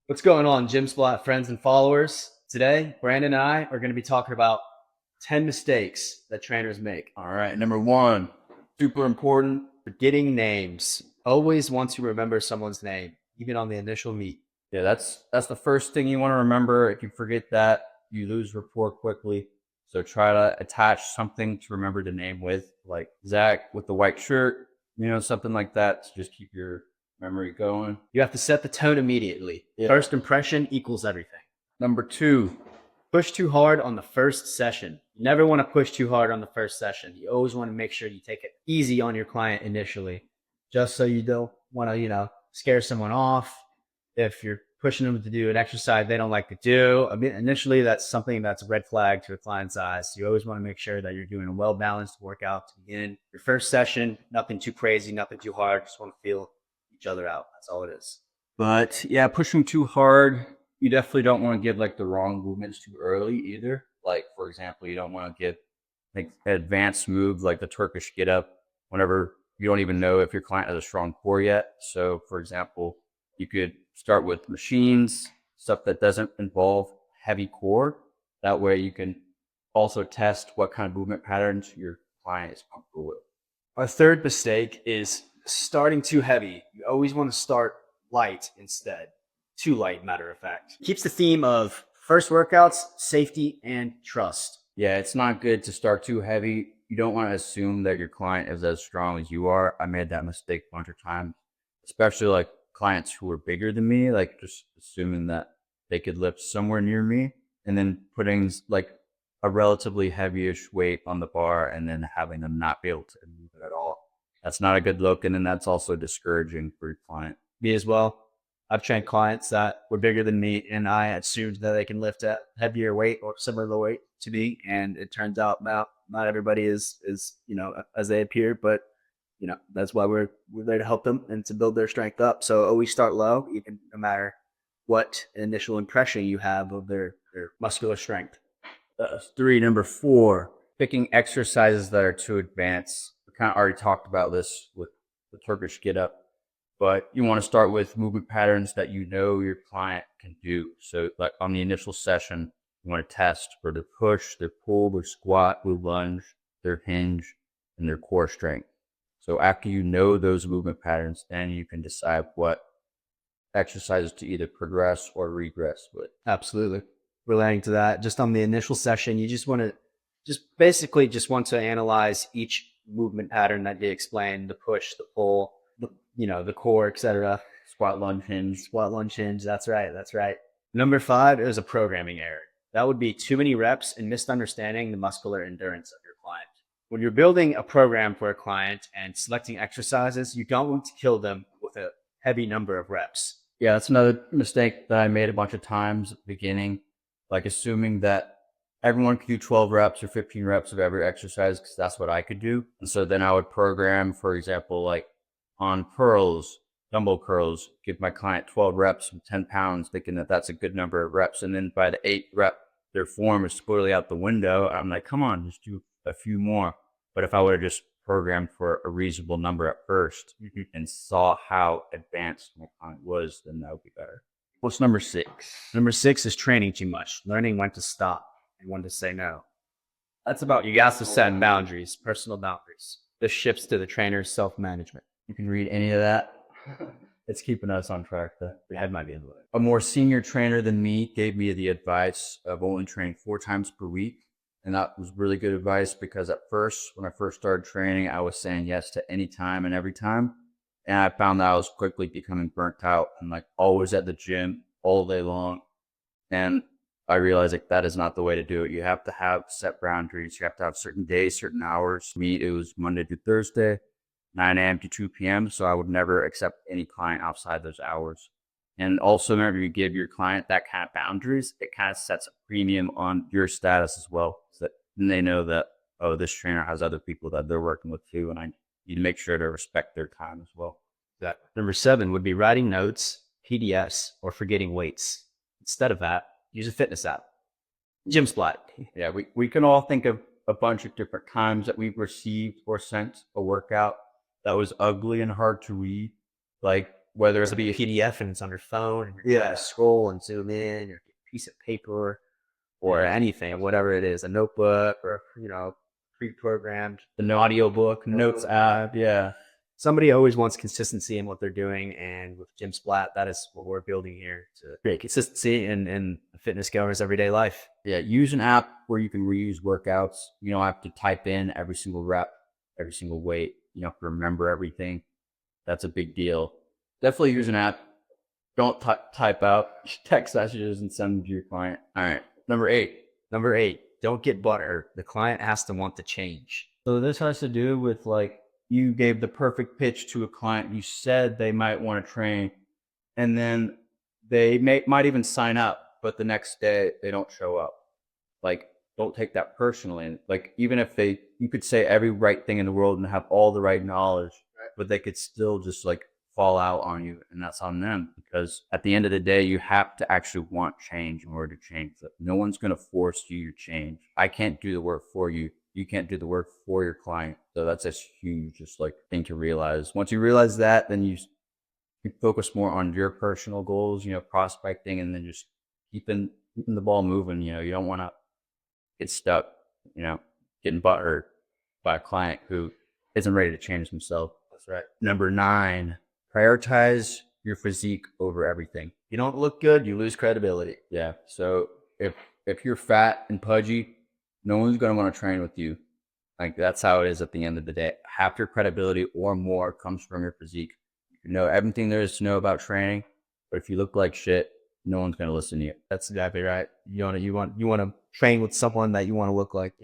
What's going on, Gym Splat friends and followers? Today, Brandon and I are going to be talking about 10 mistakes that trainers make. All right, number one, super important. Forgetting names. Always want to remember someone's name, even on the initial meet. Yeah, that's the first thing you want to remember. If you forget that, you lose rapport quickly. So try to attach something to remember the name with, like Zach with the white shirt, something like that to just keep your memory going. You have to set the tone immediately. Yeah. First impression equals everything. Number two, Push too hard on the first session. You never want to push too hard on the first session. You always want to make sure you take it easy on your client initially, just so you don't want to, scare someone off. If you're pushing them to do an exercise they don't like to do, I mean, initially that's something that's a red flag to a client's eyes. So you always want to make sure that you're doing a well-balanced workout to begin your first session. Nothing too crazy, nothing too hard. Just want to feel each other out. That's all it is. but yeah, pushing too hard, you definitely don't want to give like the wrong movements too early either. Like, for example, you don't want to give like advanced moves like the Turkish get up whenever you don't even know if your client has a strong core yet. So, for example, you could start with machines, stuff that doesn't involve heavy core. That way you can also test what kind of movement patterns your client is comfortable with. Our third mistake is starting too heavy. You always want to start light instead. Too light, matter of fact. Keeps the theme of first workouts, safety, and trust. Yeah, it's not good to start too heavy. You don't want to assume that your client is as strong as you are. I made that mistake a bunch of times, especially like clients who were bigger than me, like just assuming that they could lift somewhere near me and then putting like a relatively heavyish weight on the bar and then having them not be able to move it at all. That's not a good look. And then that's also discouraging for your client. Me as well. I've trained clients that were bigger than me, and I assumed that they can lift at heavier weight or similar weight to me. And it turns out not everybody is as they appear, but that's why we're there to help them and to build their strength up. So always start low, even no matter what initial impression you have of their muscular strength. Three, number four, picking exercises that are too advanced. We kind of already talked about this with the Turkish get up, but you want to start with movement patterns that you know your client can do. So, like on the initial session, you want to test for their push, their pull, their squat, their lunge, their hinge, and their core strength. So, after you know those movement patterns, then you can decide what exercises to either progress or regress with. Absolutely. Relating to that, just on the initial session, you just want to analyze each movement pattern that they explained, the push, the pull, the core, etc. Squat, lunge, hinge. Squat, lunge, hinge. That's right. That's right. Number five is a programming error. That would be too many reps and misunderstanding the muscular endurance of your client. When you're building a program for a client and selecting exercises, you don't want to kill them with a heavy number of reps. Yeah, that's another mistake that I made a bunch of times at the beginning, like assuming that everyone could do 12 reps or 15 reps of every exercise because that's what I could do. And so then I would program, for example, like on curls, dumbbell curls, give my client 12 reps from 10 pounds, thinking that that's a good number of reps. And then by the eighth rep, their form is totally out the window. I'm like, come on, just do a few more. But if I would have just programmed for a reasonable number at 1st and saw how advanced my client was, then that would be better. What's number six? Number six is training too much, learning when to stop and when to say no. That's about you got to set boundaries, personal boundaries. This shifts to the trainer's self-management. You can read any of that. It's keeping us on track. Your head might be in the way. A more senior trainer than me gave me the advice of only training 4 times per week. And that was really good advice because at first, when I first started training, I was saying yes to any time and every time. And I found that I was quickly becoming burnt out and like always at the gym all day long. And I realized like that is not the way to do it. You have to have set boundaries. You have to have certain days, certain hours. For me, it was Monday through Thursday, 9 a.m. to 2 p.m. So I would never accept any client outside those hours. And also, whenever you give your client that kind of boundaries, it kind of sets a premium on your status as well. So that then they know that, oh, this trainer has other people that they're working with too. And I need to make sure to respect their time as well. That number seven would be writing notes, PDFs, or forgetting weights. Instead of that, use a fitness app. Gym Splat. Yeah, we can all think of a bunch of different times that we've received or sent a workout that was ugly and hard to read. Like whether There's it a be PDF and it's on your phone, and you're trying to scroll and zoom in, or a piece of paper, or anything, whatever it is, a notebook, or pre-programmed the audiobook, notes app, yeah. Somebody always wants consistency in what they're doing, and with Gym Splat, that is what we're building here to create consistency in a fitness goer's everyday life. Yeah, use an app where you can reuse workouts. You don't have to type in every single rep, every single weight. You don't have to remember everything. That's a big deal. Definitely use an app. Don't type out text messages and send them to your client. All right, number 8. Number 8, don't get butthurt. The client has to want to change. So this has to do with, like, you gave the perfect pitch to a client. You said they might want to train, and then they might even sign up, but the next day they don't show up. Like, don't take that personally. Like, even if you could say every right thing in the world and have all the right knowledge, but they could still just like fall out on you, and that's on them, because at the end of the day, you have to actually want change in order to change it. No one's going to force you to change. I can't do the work for you. You can't do the work for your client. So that's a huge just like thing to realize. Once you realize that, then you focus more on your personal goals, prospecting, and then just keeping the ball moving. You don't want to get stuck, getting butthurt by a client who isn't ready to change himself. That's right. Number 9, prioritize your physique over everything. You don't look good, you lose credibility. Yeah. So if you're fat and pudgy, no one's going to want to train with you. Like, that's how it is at the end of the day. Half your credibility or more comes from your physique. You know everything there is to know about training, but if you look like shit, no one's going to listen to you. That's exactly right. You want to train with someone that you want to look like,